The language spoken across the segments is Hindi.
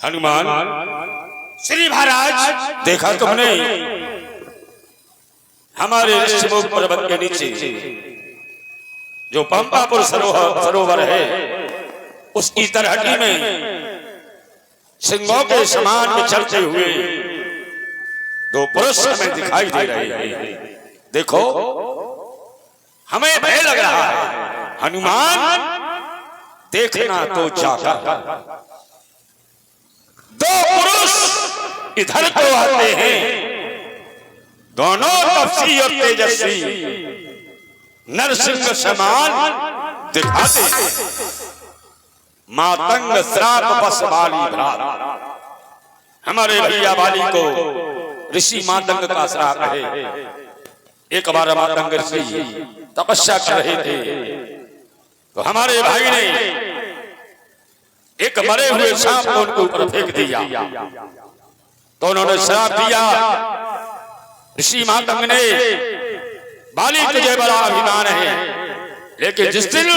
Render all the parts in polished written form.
हनुमान श्री महाराज, देखा तुमने हमारे ऋषिमुख पर्वत के नीचे जो पंपापुर सरोवर है उसकी तरहटी में सिंहों के समान विचरते हुए दो पुरुष हमें दिखाई दे रहे हैं। देखो हमें भय लग रहा है। हनुमान देखना तो जाकर दो पुरुष इधर को आते हैं, दोनों तपसी और तेजस्वी नरसिंह समान दिखाते हैं। मातंग श्राप बस बाली भ्रात, हमारे भैया बाली को ऋषि मातंग का श्राप है। एक बार मातंग ऋषि तपस्या कर रहे थे तो हमारे भाई ने एक मरे हुए सांप को उनके ऊपर फेंक दिया तो उन्होंने श्राप दिया, ऋषि मातंग ने, बाली तुझे बड़ा अभिमान है लेकिन जिस दिन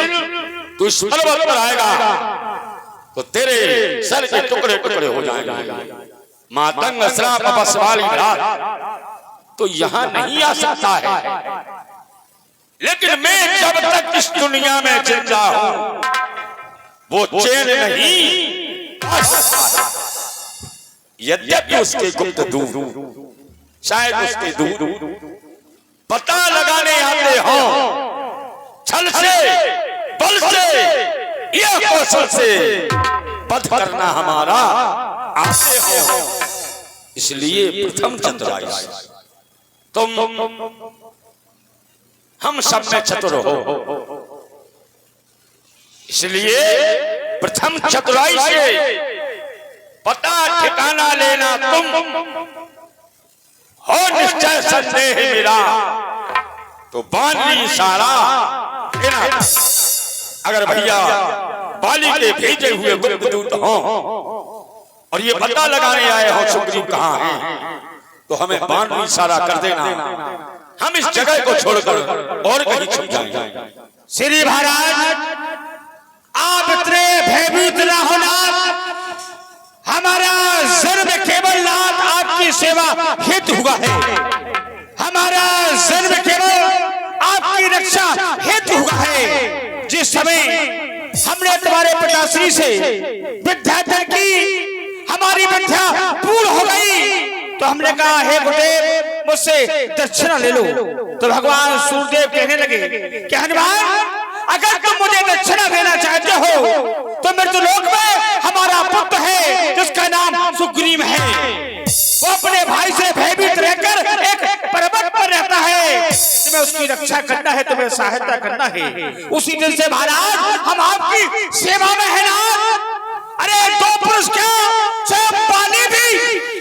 तू इस पर्वत पर आएगा तो तेरे सर के टुकड़े टुकड़े हो जाएंगे। मातंग श्राप बस बाली भ्रात तो यहाँ नहीं आ सकता है, लेकिन मैं जब तक इस दुनिया में जिंदा हूं वो चैन नहीं आ सकता। यद्यपि उसके गुप्त दूत शायद उसके दूत पता लगाने आते हो, छल से बल से या कौशल से पथ करना हमारा आते हो, इसलिए प्रथम चतुराई तुम हम सब में चतुर हो, इसलिए प्रथम चतुराई से पता ठिकाना लेना तुम हो निश्चय संदेह मेरा तो बाली सारा देना। अगर भैया बाली के भेजे हुए गुप्त दूत हो और ये पता लगाने आए हो सुग्रीव कहाँ है तो हमें बाली सारा कर देना, हम इस जगह को छोड़कर और कहीं छुप जाएंगे। श्री महाराज आप इतने भयभीत न होना, हमारा जन्म केवल नाथ आपकी सेवा हेतु हुआ है, हमारा जन्म केवल आपकी रक्षा हेतु हुआ है। जिस समय हमने तुम्हारे पिताश्री से विद्या की, हमारी विद्या पूर्ण हो गई तो हमने कहा हे गुरुदेव मुझसे दक्षिणा ले लो, तो भगवान सूर्यदेव कहने लगे कि हनुमान अगर तुम मुझे दक्षिणा देना चाहते हो तो मृतलोक में हमारा पुत्र है जिसका नाम सुग्रीव है, वो अपने भाई से भयभीत रहकर एक पर्वत पर रहता है, तुम्हें उसकी रक्षा करना है, तुम्हें सहायता करना है। उसी दिन से महाराज हम आपकी सेवा में है ना। अरे दो पुरुष क्या, स्वयं बाली भी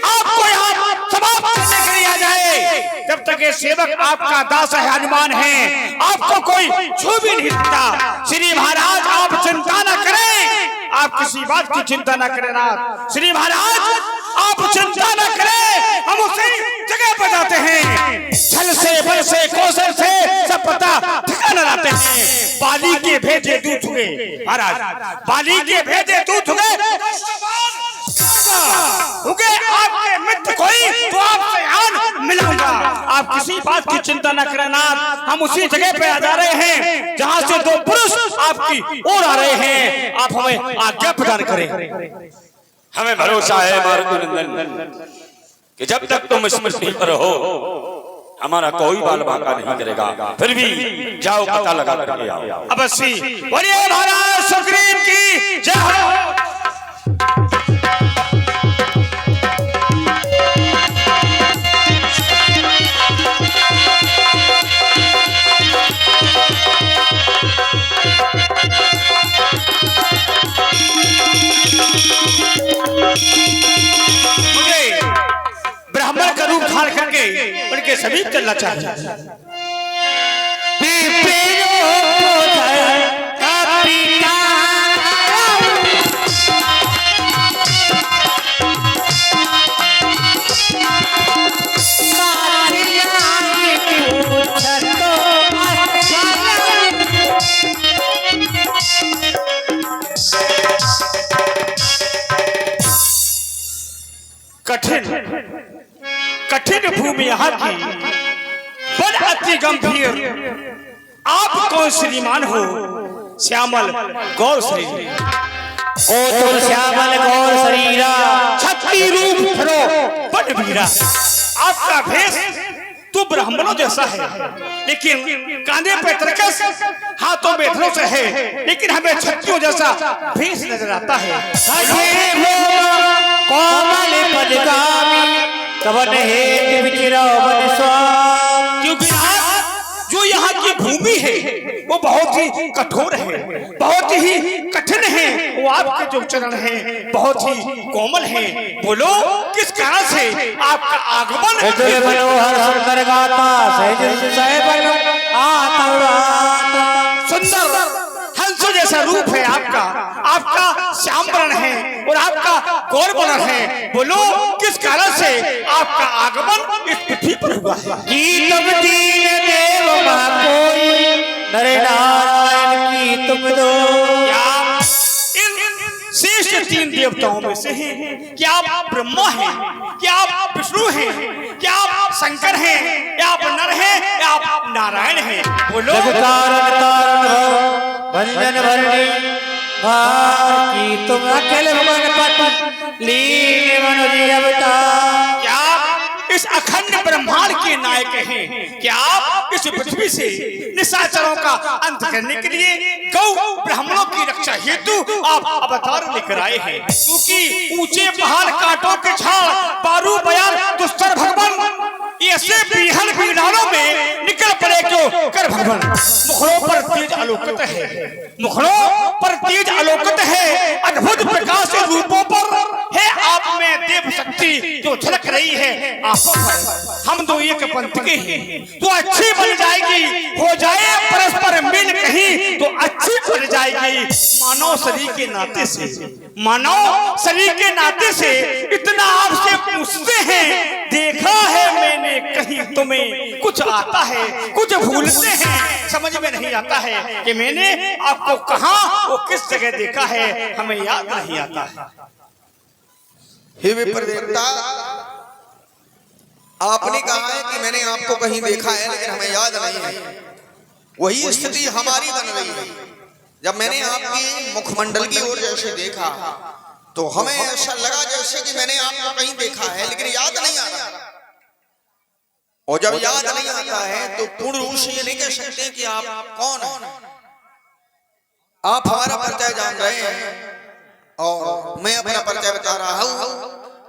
आपको यहाँ समाप्त करने के लिए आ जाए, जब तक ये सेवक आपका दास है हनुमान है, आपको कोई छू भी नहीं सकता। श्री महाराज आप चिंता न करें, आप किसी बात की चिंता न करें नाथ। श्री महाराज आप चिंता न करें, हम उसी जगह पर जाते हैं, छल से बल से कौशल से सब पता ठिकाना लाते हैं। बाली के भेजे दूत हुए महाराज, बाली के भेजे दूत हुए आपके मित्र कोई तो आपसे आन मिलाऊंगा, आप किसी बात की चिंता न करें नाथ। हम उसी जगह पे आ जा रहे हैं जहाँ से दो पुरुष आपकी ओर आ रहे हैं, आप हमें आज्ञा प्रदान करें। हमें भरोसा है मारुतिनंदन कि जब तक तुम इस पृथ्वी पर हो हमारा कोई बाल बांका नहीं करेगा। फिर भी जाओ पता लगा करके आओ। अवश्य। बोलिए महाराज सुग्रीव की जय हो। ब्राह्मण का रूप धारण करके उनके समीप चलना चाहिए। कठिन भूमि यहाँ की बड़ अति गंभीर। आप कौन श्रीमान हो? श्यामल गौर शरीर ओ तुम श्यामल गौर शरीरा छत्ती रूप धरो बड़ वीरा। आपका भेष तो ब्राह्मणों जैसा है, लेकिन कांधे पे तरकस, हाथों में धनुष है, लेकिन हमें छत्तियों जैसा भेष नजर आता है। कोमल पदगामी कवन हेत विचिरो वन स्वाम। क्योंकि जो यहाँ की भूमि है वो बहुत ही कठोर है, बहुत ही कठिन है। वो आपके जो चरण हैं बहुत ही कोमल हैं। बोलो किस कारण से आपका आगमन? मनोहर सुंदर गाता सुंदर हंस जैसा रूप है आपका, आपका श्याम वर्ण है और आपका गौर वर्ण है। बोलो किस कारण से आपका आगमन इस पृथ्वी पर हुआ है? की तुम दीन देव कोई नर नारायण की तुम दो। क्या इन श्रेष्ठ तीन देवताओं में से हैं? क्या आप ब्रह्मा हैं? क्या आप विष्णु हैं? क्या आप शंकर हैं? या आप नर हैं? या आप नारायण हैं? बोलो। जगतारण तारण भंजन भरणी भार की तुम अखिल भुवन पति लीन मनुज अवतार। क्या इस अखंड ब्रह्मांड के नायक हैं? क्या आप इस पृथ्वी से निशाचरों का अंत करने के लिए गौ ब्राह्मणों की रक्षा हेतु आप अवतार लेकर आए हैं? क्योंकि ऊंचे पहाड़, कांटों के झाड़, पारू बयान दुस्तर भगवान ऐसे बिहन बिगड़ानों में निकल पड़े क्यों कर भगवान। मुखड़ों पर तेज आलोकित है, मुखड़ों पर तेज आलोकित है, अद्भुत प्रकाश रूपों पर है आप में देव शक्ति जो झलक रही है आंखों पर। हम दो एक पंथ के हैं तो अच्छी बन जाएगी, हो जाए परस्पर मिल कहीं तो अच्छी बन जाएगी। मानव शरीर के नाते से, मानव शरीर के नाते से इतना आपसे पूछते हैं, देखा है मैंने कहीं तुम्हें कुछ आता है, कुछ भूलते हैं, समझ में नहीं आता है कि मैंने आपको कहां वो किस जगह देखा है, हमें याद नहीं आता है। हे विप्र देवता, आपने कहा है कि मैंने आपको कहीं देखा है लेकिन हमें याद नहीं है। वही स्थिति हमारी बन रही है। जब मैंने आपकी मुखमंडल की ओर जैसे देखा तो हमें ऐसा लगा जैसे कि मैंने आपको कहीं देखा है लेकिन याद नहीं आ रहा। और जब याद नहीं आता है तो पूर्ण रूप से ये नहीं कह सकते कि आप कौन हैं। आप हमारा परिचय जान रहे हैं और मैं अपना परिचय बता रहा हूं,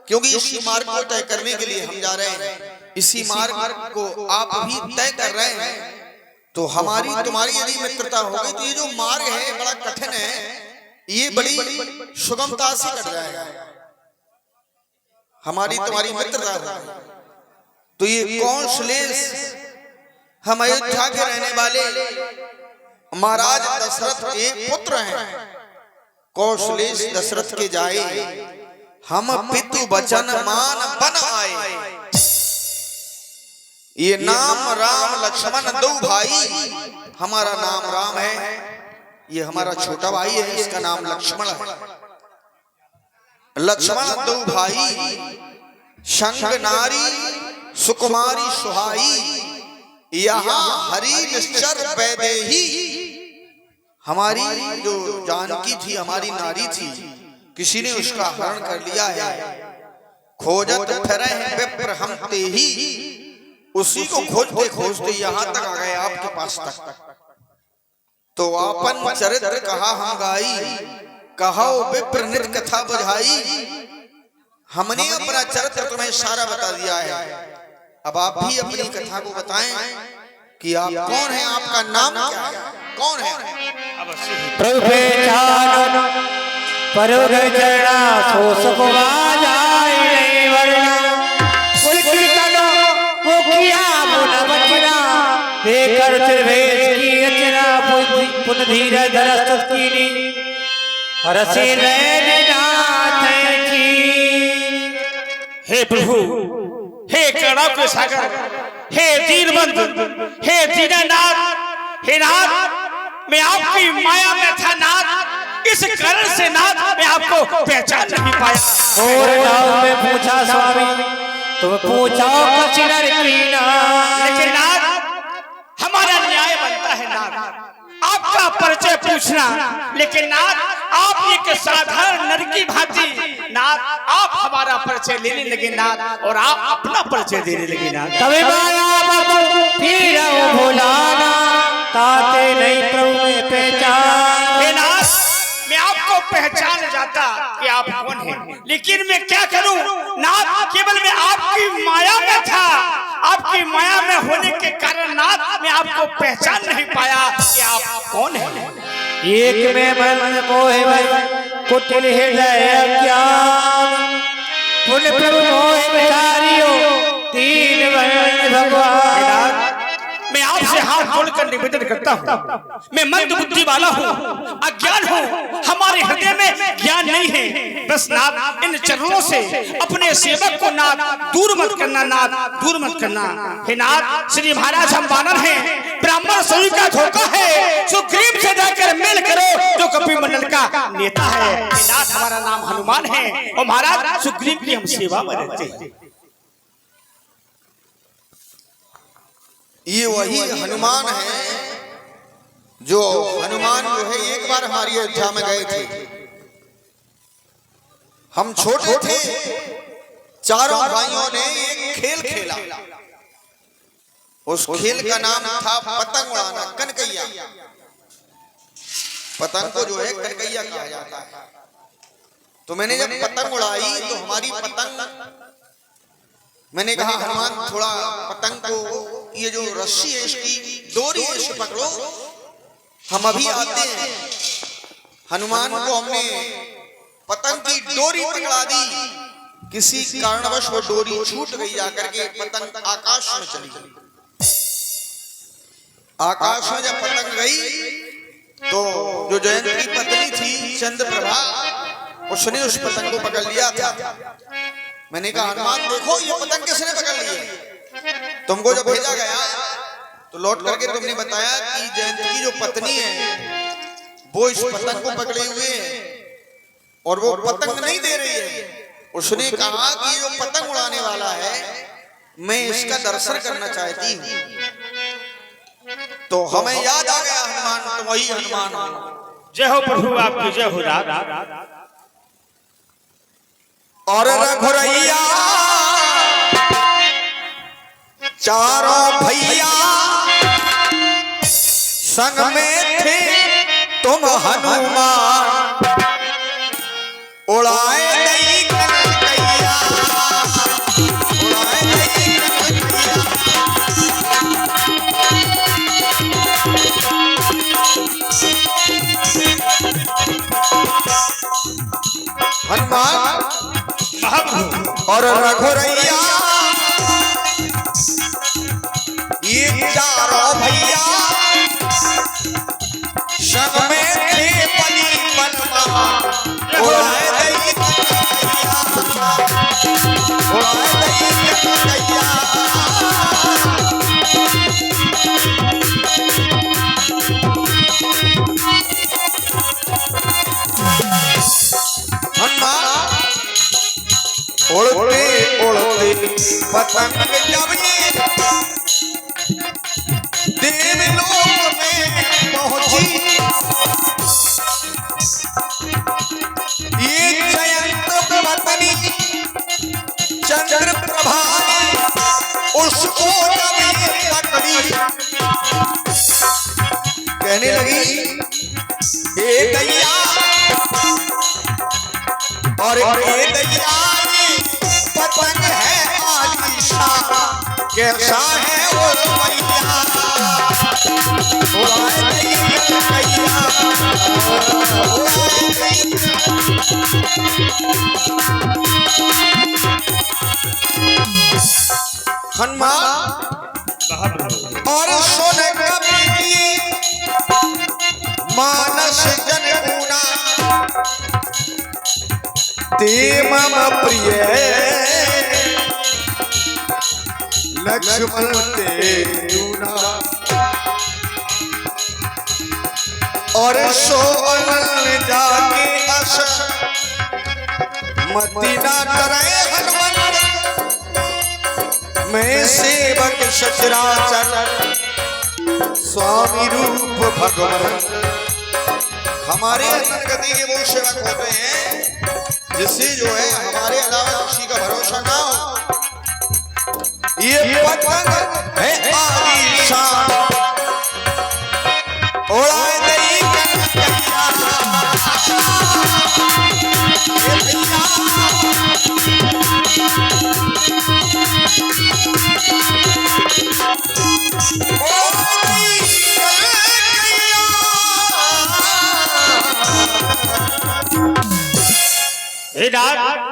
क्योंकि इसी मार्ग को तय करने के लिए हम जा रहे हैं। इसी मार्ग को आप भी तय कर रहे हैं तो हमारी तुम्हारी यदि मित्रता हो गई तो ये जो मार्ग है बड़ा कठिन है, ये बड़ी सुगमता से कट जाएगा। हमारी तुम्हारी मित्रता हो तो ये कौशलेश हम अयोध्या के रहने वाले महाराज दशरथ के पुत्र हैं। कौशलेश दशरथ के जाए हम पितु वचन मान बन आए। ये नाम राम लक्ष्मण दो भाई, हमारा नाम राम है, ये हमारा छोटा भाई है, इसका नाम लक्ष्मण है। लक्ष्मण दो भाई संग नारी सुकुमारी सुहाई, यहाँ हरि निश्चर वैदेही। हमारी जो जानकी थी, हमारी नारी थी, किसी ने उसका हरण कर लिया है। खोजत फिरे हैं विप्र हम ते ही, उसी को खोजते खोजते यहाँ तक आ गए आपके पास तक। तो आपन चरित्र कहा हम गाई, कहो विप्र नित कथा बुझाई। हमने अपना चरित्र तुम्हें सारा बता दिया है, अब आप भी अपनी कथा को बताएं कि आप कौन हैं, आपका नाम क्या है, कौन है। प्रभु पहचान परोग चरणा सो सुखवा जाए नहीं वरना। कुल कीर्तन मुखिया मुन बचना, देकर त्रिवेश की रचना। पुन धीरज धरस्त कीनी, हरसे नैन नाथ की। हे प्रभु, हे करुणा के सागर, हे दीनबंधु, हे दीननाथ, हे नाथ, मैं आपकी माया में था नाथ, इस कारण से नाथ मैं आपको पहचान नहीं पाया। और गाँव में पूछा स्वामी, तुम पूछो कचिनर कीना। लेकिन नाथ हमारा न्याय बनता है नाथ आपका परिचय पूछना, लेकिन नाथ आप एक साधारण नर की भांति नाथ आप हमारा परिचय लेने लगे नाथ, और आप अपना परिचय देने लगे नाथ। तभी माया बाबू फिर भुलाना, ताते नहीं प्रभु में पहचान। हे नाथ मैं आपको पहचान जाता कि आप कौन हैं, लेकिन मैं क्या करूं नाथ, केवल मैं आपकी माया में था, आपकी माया में होने के कारण नाथ मैं आपको पहचान नहीं पाया कि आप कौन हैं। एक में मन मोह कुटिल हृदय ज्ञान, पुन प्रभु मोह विचारियो तीन वर्ण भगवान। मैं आपसे हाथ जोड़कर निवेदन करता हूँ, मैं मंद बुद्धि वाला हूँ, अज्ञान हूँ, हमारे हृदय में ज्ञान नहीं है। बस नाथ इन चरणों से अपने सेवक को नाथ दूर मत करना, नाथ दूर मत करना। हे नाथ श्री महाराज हम वानर हैं, ब्राह्मण सभी का धोखा है, सुग्रीव से जाकर मेल करो जो कपि मंडल का नेता है। हे नाथ हमारा नाम हनुमान है, और महाराज सुग्रीव की हम सेवा में रहते हैं। ये वही हनुमान है जो है एक बार हमारी अयोध्या में गए थे। हम छोटे थे, चारों भाइयों ने एक खेल खेला, उस खेल का नाम था पतंग उड़ाना, कनकैया। पतंग को जो है कनकैया कहा जाता है। तो मैंने जब पतंग उड़ाई तो हमारी पतंग, मैंने कहा हनुमान थोड़ा पतंग को, ये जो रस्सी है इसकी डोरी है इसे पकड़ो, हम अभी आते हैं। हनुमान को हमने पतंग की डोरी पकड़ा दी, किसी कारणवश वो डोरी छूट गई, जाकर के पतंग आकाश में चली गई। आकाश में जब पतंग गई तो जो जयंत की पत्नी थी चंद्रप्रभा, उसने उस पतंग को पकड़ लिया था। मैंने कहा हनुमान देखो ये पतंग किसने पकड़ ली है। तुमको जब भेजा गया तो लौट करके तुमने बताया कि जयंत की जो पत्नी है वो इस पतंग को पकड़े हुए है और वो पतंग नहीं दे रही है। उसने कहा कि जो पतंग उड़ाने वाला है मैं इसका दर्शन करना चाहती हूँ। तो हमें याद आ गया हनुमान, तो वही हनुमान। जय हो प्रभु आपकी जय हो रात। और रघुरैया चारों भैया संग में थे तुम हनुमान, उड़ाए नहीं कनकैया, उड़ाए नहीं कनकैया। हनुमान और रघुरैया ये चारों भैया संग में थे बली बलवा, उड़ाए नहीं कनकैया, उड़ाए नहीं कनकैया। हनुमान उड़ते उड़ते पतंग जब देवलोक में पहुंची, ये उसको जब ये पकड़ी कहने लगी ए दैया और ए दैया पतंग है आलीशान कैसा है वो मैया हनुमान और सोने का प्रीति मानस जन पूना ते मम प्रिय लक्ष्मण ते दूना और सोन जाके अस मती ना करे हनुमान मैं सेवक सचराचर स्वामी रूप भगवान हमारे अंतर्गति के वो सेवक होते हैं जिससे जो है हमारे अलावा किसी का भरोसा ना हो। ये पतंग है आलीशान उड़ाए नहीं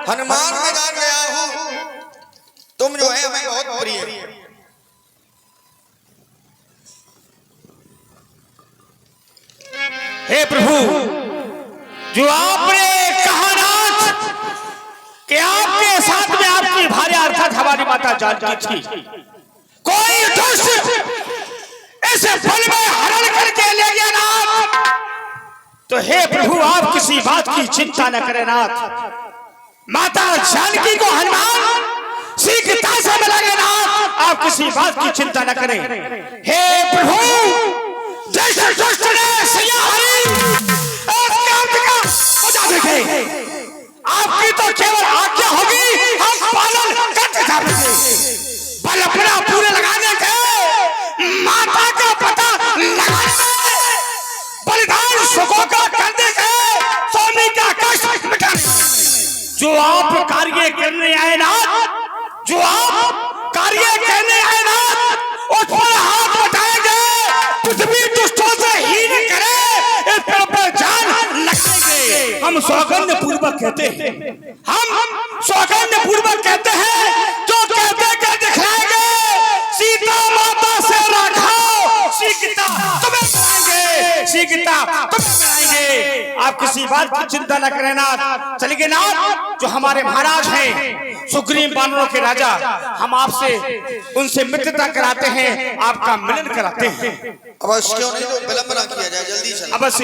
हनुमान मैं जान गया हूं तुम जो है हमें बहुत प्रिय हे प्रभु जो आपने कहा नाथ कि आपके साथ में आपकी भार्या अर्थात हमारी माता जानकी थी कोई दुष्ट ऐसे फल में हरण करके ले गया नाथ तो हे प्रभु आप किसी बात की चिंता न करें नाथ माता जानकी को हनुमान सीता से मिलाएंगे नाथ आप किसी बात की चिंता न करें हे प्रभु जैसे दुष्ट ने सैया हरी आपकी तो केवल आज्ञा होगी हम पालन करते जाएंगे बल अपना पूरे लगाने के माता का पता लगाने बलिदान सुखों का करने के स्वामी का कष्ट मिटाने जो आप कार्य करने आए नाथ जो आप कार्य करने आए नाथ उस पर हाथ उठाएंगे पृथ्वी दुष्टों से हीन करे इस पर जान लगेंगे हम सौगंध पूर्वक कहते हैं हम सौगंध पूर्वक कहते हैं जो कहते के दिखाएंगे सीता माता से रखाओ सीता तुम्हें मिलाएंगे सीता तुम्हें मिलाएंगे आप किसी बात की चिंता न करें नाथ चलिए नाथ जो हमारे महाराज हैं सुग्रीव वानरों के राजा हम आपसे उनसे मित्रता कराते हैं आपका मिलन कराते हैं अवश्य क्यों नहीं तो विलंब ना किया जाए जल्दी चलो अवश्य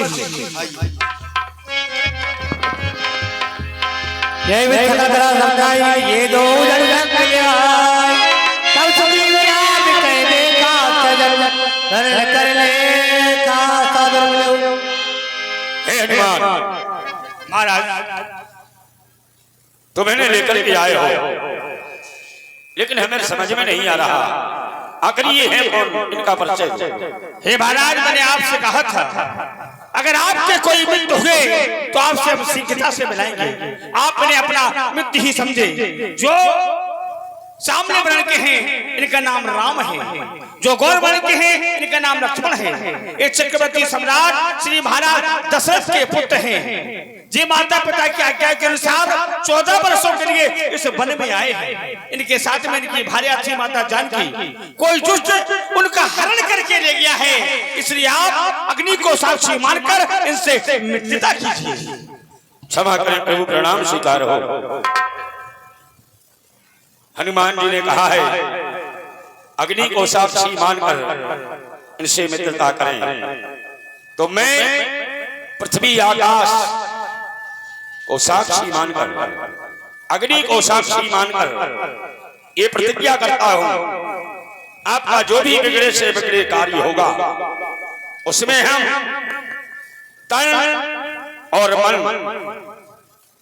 जय विठ्ठल समझाई ये दो जन गया तब सुग्रीव राज कह देखा सजन धरण कर ले का सादर लो हे हनुमान महाराज तुम इन्हें लेकर के आए हो लेकिन हमें समझ में नहीं आ रहा आखिर ये है कौन इनका परिचय हे महाराज मैंने आपसे कहा था अगर आपके कोई मित्र हुए तो आपसे हम सीता से मिलाएंगे आपने अपना मित्र ही समझे जो सामने वर्ण के हैं इनका नाम राम है जो गौर वर्ण के हैं इनका नाम लक्ष्मण है ये चक्रवर्ती सम्राट श्री महाराज दशरथ के पुत्र हैं जी माता पिता की आज्ञा के अनुसार 14 वर्षों के लिए इस वन में आए हैं इनके साथ में इनकी भार्या थी माता जानकी कोई दुष्ट उनका हरण करके ले गया है इसलिए आप अग्नि को साक्षी मानकर इनसे मित्रता कीजिए क्षमा करें प्रभु प्रणाम स्वीकार हो हनुमान जी ने कहा है अग्नि को साक्षी मानकर इनसे मित्रता करें तो मैं पृथ्वी आकाश को साक्षी मानकर अग्नि को साक्षी मानकर ये प्रतिज्ञा करता हूं आपका जो भी बिगड़े से बिगड़े कार्य होगा उसमें हम तन और मन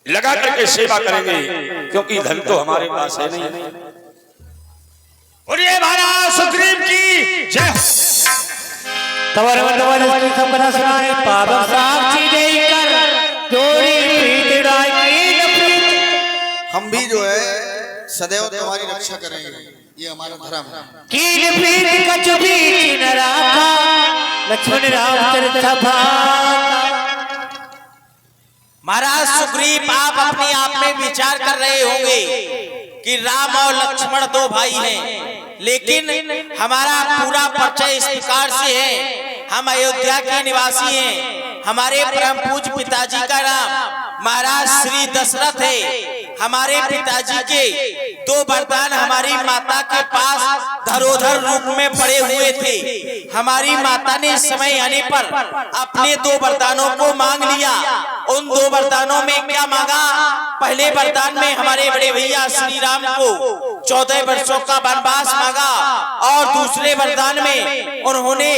लगा करके सेवा करेंगे क्योंकि धन तो हमारे पास है नहीं और ये महाराज सुग्रीव की जय हो। तवर की सब कथा सुनाए पावन साक्षी देकर जोड़ी प्रीत राय की प्रीत हम भी जो है सदैव तुम्हारी रक्षा करेंगे, ये हमारा धर्म है। कीन प्रीत कछु बीच न राखा लक्ष्मण रामचरित सभा। महाराज सुग्रीव, आप अपने आप में विचार कर रहे होंगे कि राम और लक्ष्मण दो भाई हैं, लेकिन हमारा पूरा परिचय इस प्रकार से है। हम अयोध्या के निवासी हैं। हमारे परम पूज्य पिताजी का नाम महाराज श्री दशरथ है। हमारे पिताजी के दो वरदान हमारी माता के पास धरोधर रूप में पड़े हुए थे। हमारी माता ने समय आने पर अपने दो वरदानों को मांग लिया। उन दो वरदानों में क्या मांगा? पहले वरदान में हमारे बड़े भैया श्री राम को 14 वर्षों का वनवास मांगा और दूसरे वरदान में उन्होंने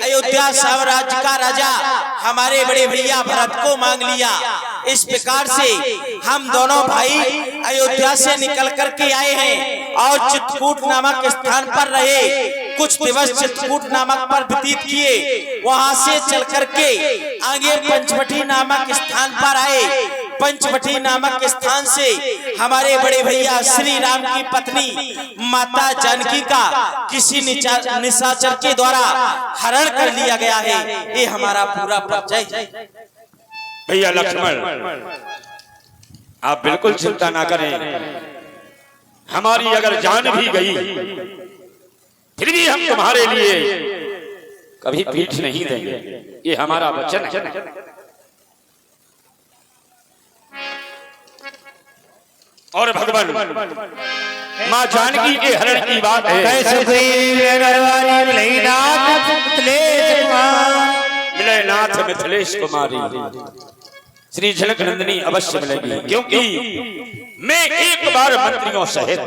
अयोध्या साम्राज्य का राजा हमारे बड़े भैया भरत को मांग लिया। इस प्रकार से हम दोनों भाई अयोध्या से निकल करके आए हैं और चित्रकूट नामक स्थान पर रहे। कुछ दिवस चित्रकूट नामक पर व्यतीत किए। वहां से चल करके आगे पंचवटी नामक स्थान पर आए। पंचवटी नामक स्थान से हमारे बड़े भैया श्री राम की पत्नी माता जानकी का किसी निशाचर के द्वारा हरण कर लिया गया है। ये हमारा पूरा परिचय। भैया लक्ष्मण, आप बिल्कुल चिंता ना करें। हमारी अगर जान भी गई फिर भी हम तुम्हारे लिए कभी पीठ नहीं देंगे, ये हमारा वचन है। और भगवान माँ जानकी के हरण की बात है। मिले नाथ मिथिलेश कुमारी, श्री झलक नंदिनी अवश्य मिलेगी, क्योंकि मैं एक बार मंत्रियों सहित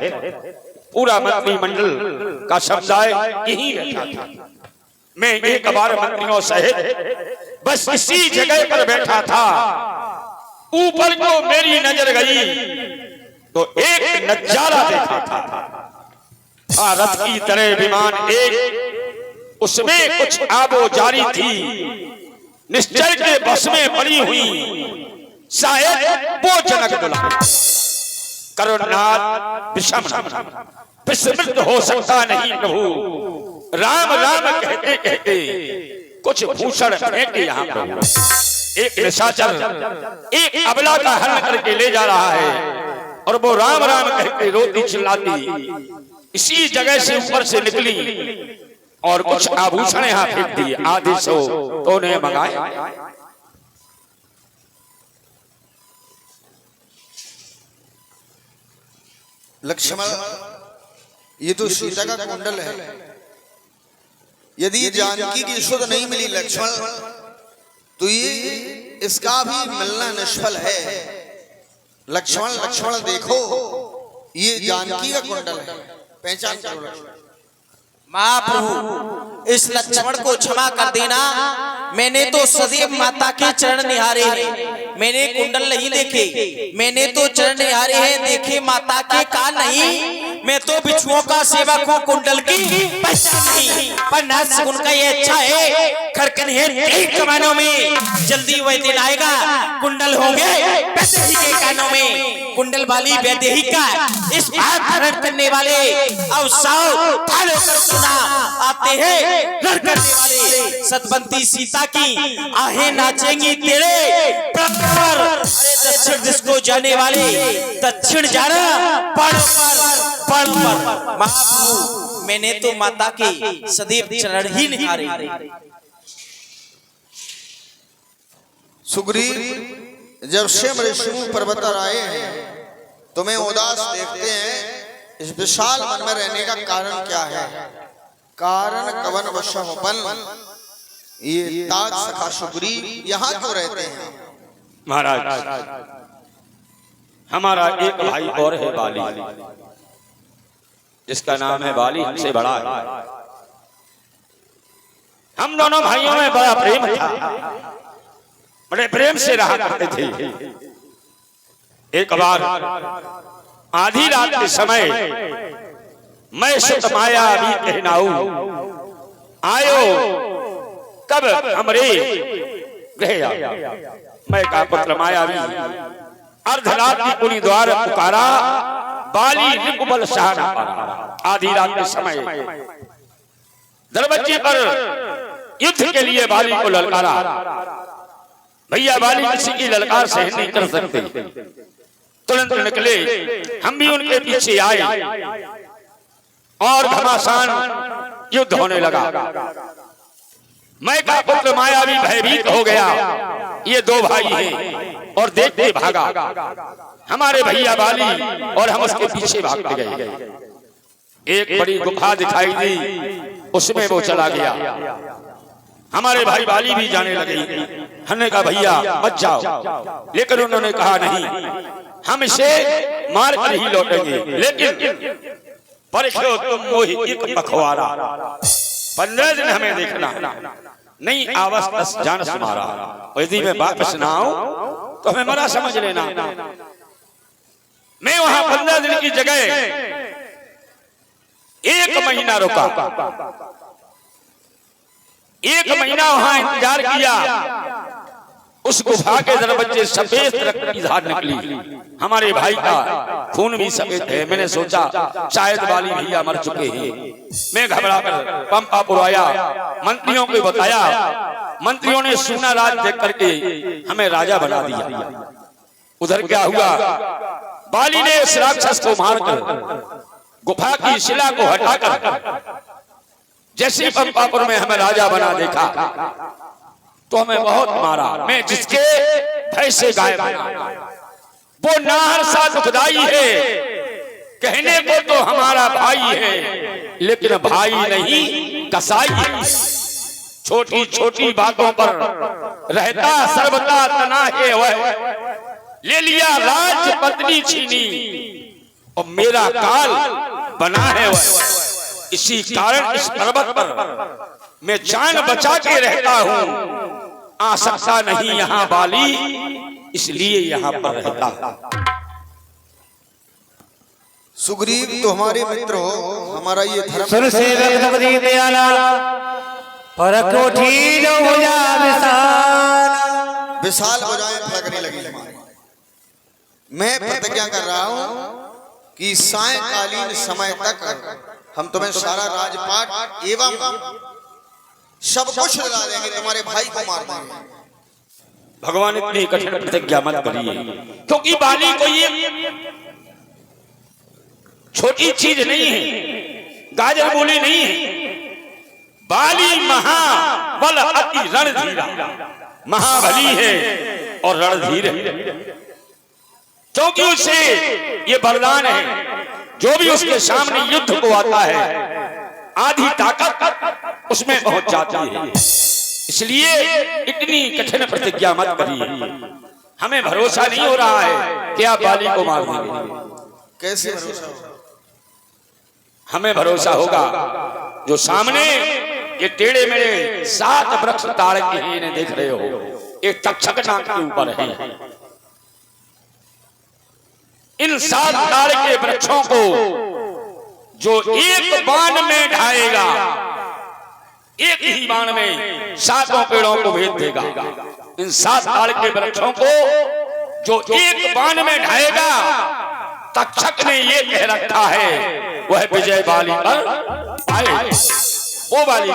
पूरा मंत्रिमंडल का समुदाय यहीं रहता था। मैं एक बार मंत्रियों सहित बस इसी जगह पर बैठा था। ऊपर को मेरी नजर गई तो एक नजारा देखा था। रथ की तरह विमान एक, उसमें कुछ आबो जारी थी, निश्चय के बस में पड़ी हुई, शायद वो जनक दुल्हा करुणानाथ विषम विस्मृत हो सकता नहीं प्रभु। राम राम कहते कहते कुछ भूषण फेंके यहाँ पे। एक निशाचर एक अबला का हरण करके ले जा रहा है और वो राम राम कहते रोती चिल्लाती इसी जगह से ऊपर से निकली और कुछ आभूषण यहाँ फेंक दिए। आधे सो तो ने मंगाए। लक्ष्मण, ये तो सीता का कुंडल है। यदि जानकी की सुध नहीं मिली लक्ष्मण, तो ये इसका भी मिलना निष्फल है। लक्ष्मण लक्ष्मण देखो, ये जानकी का कुंडल है, पहचान करो लक्ष्मण। महाप्रभु, इस लक्ष्मण को क्षमा कर देना। मैंने तो सदैव माता के चरण निहारे हैं, मैंने कुंडल नहीं देखे। मैंने तो चरण निहारे हैं, देखे माता के कान नहीं। मैं तो बिच्छुओं का सेवक हूँ, कुंडल की पहचान नहीं। पर ना सगुन का ये अच्छा है, खड़कन है एक कमानों में। जल्दी वह दिन आएगा, कुंडल होंगे वैदेही के कानों में। कुंडल वाली वैदेही का इस बात हरण करने वाले अब साव फालो कर सुना आते हैं लड़ करने वाले। सतवंती सीता की आहें नाचेंगी तेरे पर। अरे दक्षिण दिश को जाने वाले दक्षिण जाना पड़ पर महाप्रभु, मैंने तो माता के सदैव चरण ही निहारे। सुग्रीव, जब से ऋषि पर्वत आए हैं तुम्हें उदास देखते हैं। इस विशाल मन में रहने का कारण क्या है? कारण कवन वशमपन, ये ताज सखा सुग्रीव यहाँ क्यों रहते हैं? महाराज, हमारा एक भाई और है बाली, जिसका नाम है बाली, हमसे बड़ा है। हम दोनों भाइयों में बड़ा प्रेम था, बड़े प्रेम से रहा करते थे। एक बार आधी रात के समय मैं सुत माया भी कहनाऊ, आयो कब हमरे गृह। मैं का पुत्र माया भी अर्धरात की पुनि द्वार पुकारा, बाली निकुबल शाह ना पारा। आधी रात के समय दरवाजे पर युद्ध के लिए बाली को ललकारा। भैया बाली किसी की ललकार सहन नहीं कर सकते, तुरंत निकले। हम भी उनके पीछे आए और घमासान युद्ध होने लगा। मैं का पुत्र माया भी भयभीत हो गया, ये दो भाई हैं, और देखते भागा। हमारे भैया बाली और हम उसके पीछे भागते गए। एक बड़ी गुफा दिखाई दी, उसमें वो चला गया। हमारे भाई बाली भी जाने लगे। हमने कहा भैया मत जाओ, लेकिन उन्होंने कहा नहीं, हम इसे मार कर ही लौटेंगे, लेकिन परखो तुम मोहि एक पखवारा। 15 दिन हमें देखना, नहीं आवस जान सुमारा। यदि मैं वापस ना आऊं तो हमें मरा समझ लेना। मैं वहां 15 दिन की जगह 1 महीना रुका। 1 महीना वहां इंतजार किया। उस गुफा के दरवाजे सफेद रक्त की धार निकली। हमारे भाई का खून भी सफेद है। मैंने सोचा शायद बाली भैया मर चुके हैं। मैं घबराकर पंपापुर आया, मंत्रियों को बताया। मंत्रियों ने सोना राज देख करके हमें राजा बना दिया। उधर क्या हुआ, बाली ने इस राक्षस को मारकर गुफा की शिला को हटाकर जैसे पंपापुर में हमें राजा बना देखा तो हमें बहुत मारा। मैं जिसके भय से गायब वो नाहर सा दुखदाई है। कहने को तो हमारा भाई है, लेकिन भाई नहीं कसाई है। छोटी छोटी बातों पर रहता सर्वथा तना है वह। ले लिया राज पत्नी छीनी और मेरा काल बना है वह। इसी कारण इस पर्वत पर मैं जान बचा के रहता हूँ। आ सकता नहीं यहाँ बाली, इसलिए यहाँ पर रहता। सुग्रीव तो हमारे मित्र हो, हमारा ये धर्म सुन सेवक नवदी दयाला, पर कोठी जो हो जा विशाल। विशाल हो जाए फलकने लगी हमारी। मैं प्रतिज्ञा कर रहा हूँ कि सायंकालीन समय तक हम तुम्हें सारा राजपाट एवं सब कुछ दिला देंगे, तुम्हारे भाई को मार देंगे। भगवान इतनी कठिन प्रतिज्ञा मत करिए, क्योंकि बाली को ये छोटी चीज नहीं है, गाजर बोली नहीं है। बाली महाबल अति रणधीरा, महाबली है और रणधीर है। क्योंकि उसे ये वरदान है, जो भी उसके सामने युद्ध को आता है आधी ताकत उसमें पहुंच जाती है। इसलिए इतनी कठिन प्रतिज्ञा मत करिए। हमें भरोसा नहीं हो रहा है कि आप बाली को मार देंगे। कैसे भरोसा होगा? हमें भरोसा होगा जो सामने ये टेढ़े मेढ़े 7 वृक्ष ताड़ के हैं, देख रहे हो, एक तक्षक नाग के ऊपर है। इन 7 ताड़ के वृक्षों को जो एक बाण में ढाएगा, एक ही बाण में 7 पेड़ों को भेद देगा। इन 7 ताड़ के वृक्षों को जो एक बाण में ढाएगा, तक्षक ने ये कह रखा है वह विजय बाली पर आए। वो बाली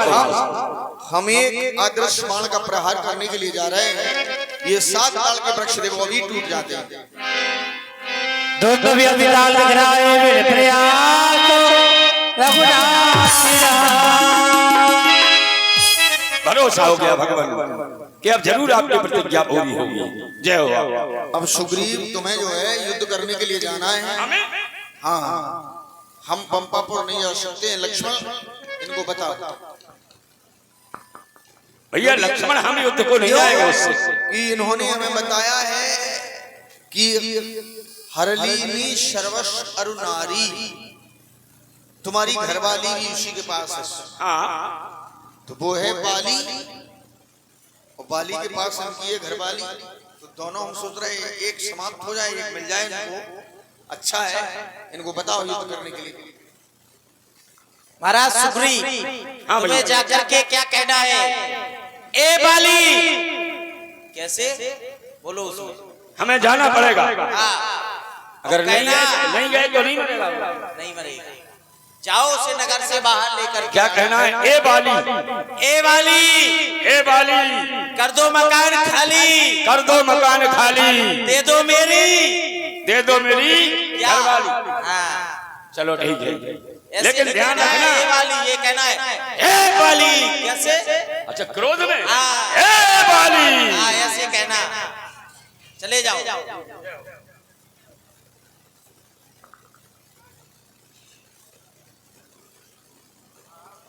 हम एक अदृश्य बाण का प्रहार करने के लिए जा रहे हैं। ये 7 ताड़ के वृक्ष देखो अभी टूट जाते हैं। दोनों भी अभी लाल दिख रहा है मेरे प्रयास रघुनाथ। भरोसा हो गया भगवान कि अब जरूर आपकी प्रतिज्ञा पूरी होगी। जय हो। अब सुग्रीव तुम्हें जो है युद्ध करने के लिए जाना है। हाँ, हम पंपापुर नहीं जा सकते हैं। लक्ष्मण इनको बताओ। भैया लक्ष्मण हम युद्ध को नहीं जाएंगे उससे। कि इन्होंने हमें बताया है कि हरलीनी सर्वस अरुणारी, तुम्हारी घरवाली भी उसी के पास है। हाँ, तो वो है बाली, और बाली के पास इनकी है घरवाली। तो दोनों हम सोच रहे हैं एक समाप्त हो जाए, एक मिल जाए इनको। अच्छा है, इनको बताओ युद्ध करने के लिए। महाराज सुग्री हाँ तुम्हें भैया। जाकर के क्या कहना है? ए बाली, कैसे बोलो उसमें? हमें जाना पड़ेगा, हाँ, अगर नहीं कहना- गए तो नहीं मरेगा। नहीं मरेगा। जाओ उसे नगर से बाहर लेकर के क्या आओ। कहना है? ए बाली, ए बाली, ए बाली, कर दो मकान खाली, कर दो मकान खाली, दे दो मेरी दे दो मेरी क्या? घरवाली। हाँ, चलो ठीक है, ऐसे लेकिन नहीं ध्यान कहना है, ए रखना। बाली, ये कहना है ए बाली। कैसे? अच्छा, क्रोध में हाँ। ए बाली। हाँ, ऐसे कहना। चले जाओ।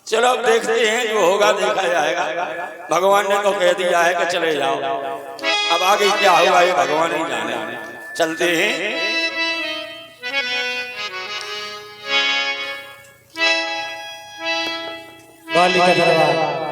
चलो अब देखते हैं, जो होगा देखा जाएगा। भगवान ने तो कह दिया है कि चले जाओ, अब आगे क्या होगा ये भगवान ही जाने। चलते हैं। बाली का दरबार